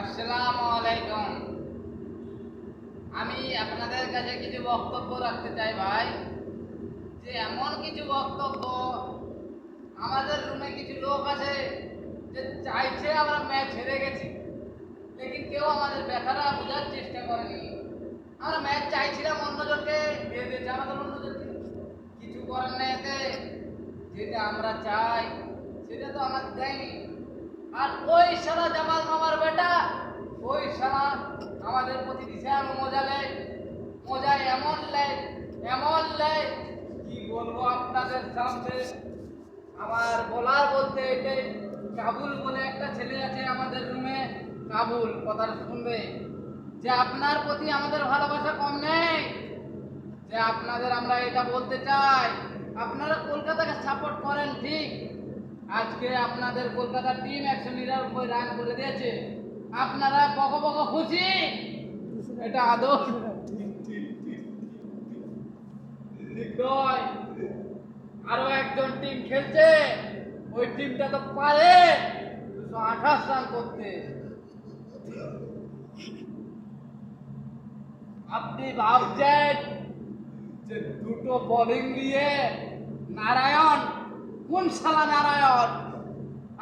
আসসালামু আলাইকুম। আমি আপনাদের কাছে কিছু বক্তব্য রাখতে চাই ভাই, যে এমন কিছু বক্তব্য, আমাদের রুমে কিছু লোক আছে যে চাইছে আমরা ম্যাচ হেরে গেছি, লেকিন কেউ আমাদের ব্যথাটা বোঝার চেষ্টা করেনি। আমরা ম্যাচ চাইছিলাম, অন্যজনকে দিয়ে দিয়েছে আমাদের অন্যজনকে। কিছু করার নেই এতে, যেটা আমরা চাই সেটা তো আমাদের দেয়নি। আর ওই শালা জামাল মামার বেটা, ওই শালা আমাদের প্রতি বিশাল মজা নেয়, মজায় এমন নেয়, এমন নেয়, কি বলবো আপনাদের সামনে। আমার বলার বলতে এটাই, কাবুল বলে একটা ছেলে আছে আমাদের রুমে, কাবুল কথা শুনবে, যে আপনার প্রতি আমাদের ভালোবাসা কম নেই, যে আপনাদের আমরা এটা বলতে চাই, আপনারা কলকাতাকে সাপোর্ট করেন ঠিক, আজকে আপনাদের কলকাতার টিম 199 রান করে দিয়েছে, আপনারা বক বক খুশি? এটা আদৌ ঠিক নয়। আরো একজন টিম খেলছে, ওই টিমটা তো পারে 228 রান করতে। আপনি ভাবছেন যে দুটো বোলিং দিয়ে নারায়ণ, কোন শালা নারায়ণ?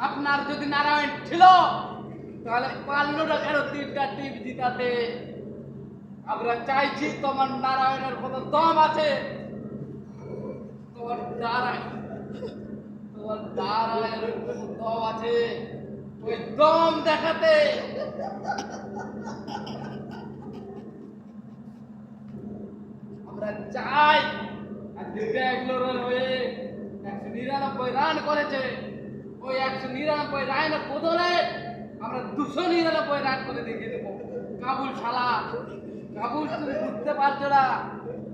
আপনার যদি নারায়ণ ছিল তাহলে পারলো না কেন 3টা টিম জিতাতে? আমরা চাইছি তোমার নারায়ণের কত দম আছে, তোমার নারায়ণের কত দম আছে, ওই দম দেখাতে। আমরা চাই, আজকে ব্যাঙ্গালোরের হয়ে 199 রান করেছে, ওই 199 রানের বদলে আমরা 299 রান করে দেখিয়ে দেবো। কাবুল শালা, কাবুল তুমি বুঝতে পারছো না,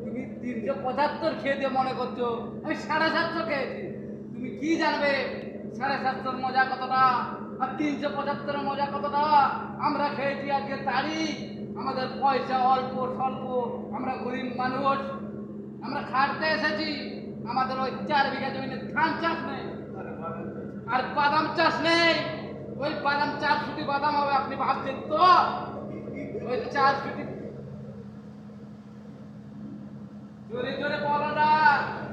তুমি 375 খেয়ে দিয়ে মনে করছো আমি 750 খেয়েছি। তুমি কি জানবে 750 মজা কতটা আর 375 মজা কতটা? আমরা খেয়েছি আজকে তারি, আমাদের পয়সা অল্প স্বল্প, আমরা গরিব মানুষ, আমরা খাটতে এসেছি। আমাদের ওই 4 বিঘা জমিতে ধান চাষ নেই আর বাদাম চাষ নেই। ওই বাদাম 4 ফুটি বাদাম হবে, আপনি ভাবছেন তো? ওই 4 ফুটি, জোরে জোরে বলো না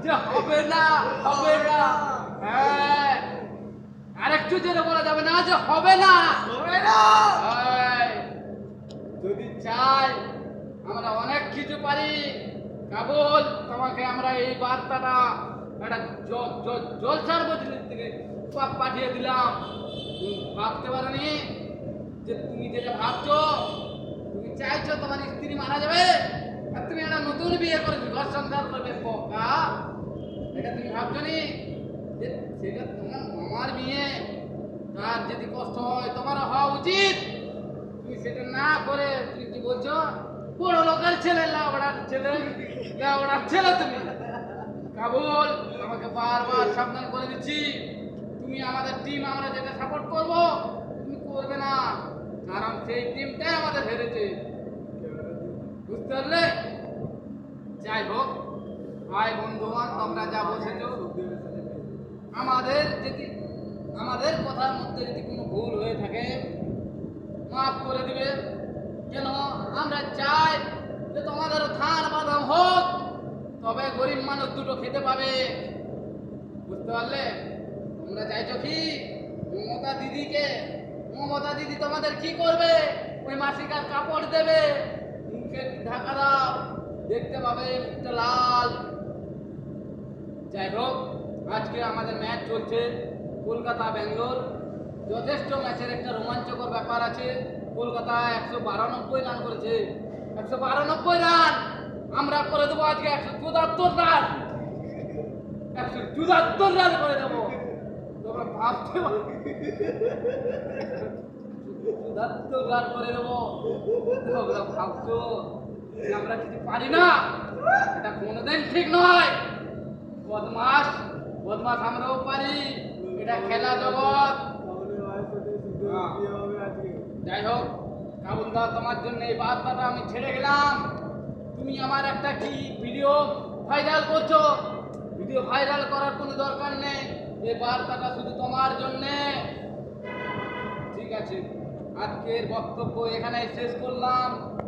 যে হবে না, হবে না। হ্যাঁ, আরেকটু জোরে বলা যাবে না যে হবে না, হবে না। যদি চাই আমরা অনেক কিছু পারি। কাবুল, তোমাকে আমরা এই বার্তাটা একটা জলসার মজলিস থেকে পাঠিয়ে দিলাম। তুমি ভাবতে পারোনি যে তুমি যেটা ভাবছো, তুমি চাইছো তোমার স্ত্রী মারা যাবে আর তুমি একটা নতুন বিয়ে করেছো, ঘর সংসার করবে পোকা। এটা তুমি ভাবছো নি যে সেটা তোমার মামার বিয়ে, তার যদি কষ্ট হয় তোমার হওয়া উচিত। তুমি সেটা না করে তুমি কি বলছো, বড় লোকের ছেলে, লাউড়ার ছেলে, লাউড়ার ছেলে তুমি। কাবুল, আমাকে বারবার সাবধান করে দিচ্ছি, তুমি আমাদের টিম, আমরা যেটা সাপোর্ট করব তুমি করবে না, কারণ সেই টিমটাই আমাদের হেরেছে, বুঝতে পারলে? যাই হোক ভাই বন্ধুগণ, তোমরা যা বসেছ, আমাদের কথার মধ্যে যদি কোনো ভুল হয়ে থাকে মাফ করে দিবে। কেন আমরা চাই যে তোমাদের ধান বাদাম হোক, তবে গরিব মানুষ দুটো খেতে পাবে, বুঝতে পারলে? তোমরা চাইছো কি মমতা দিদিকে? মমতা দিদি তোমাদের কি করবে? ওই মাসিকার কাপড় দেবে, মুখে ঢাকা দাও, দেখতে পাবে মুখটা লাল। যাই হোক, আজকে আমাদের ম্যাচ চলছে কলকাতা ব্যাঙ্গালোর, যথেষ্ট ম্যাচের একটা রোমাঞ্চকর ব্যাপার আছে। কলকাতা 192 রান করেছে, 192 রান, আমরা করে দেবো আজকে 174 রান, 174 রান করে দেবো। তোমরা ভাবতে পারো 174 রান করে দেবো? তোমরা ভাবছো যে আমরা কিছু পারি না? এটা কোনোদিন ঠিক নয়। বদমাস বদমাস আমরাও পারি, এটা খেলা জগৎ। যাই হোক কাবুল দা, তোমার জন্য এই বার্তাটা আমি ছেড়ে গেলাম। তুমি আমার একটা কি ভিডিও ভাইরাল করছো, ভিডিও ভাইরাল করার কোনো দরকার নেই, এই বার্তাটা শুধু তোমার জন্যে, ঠিক আছে? আজকের বক্তব্য এখানে শেষ করলাম।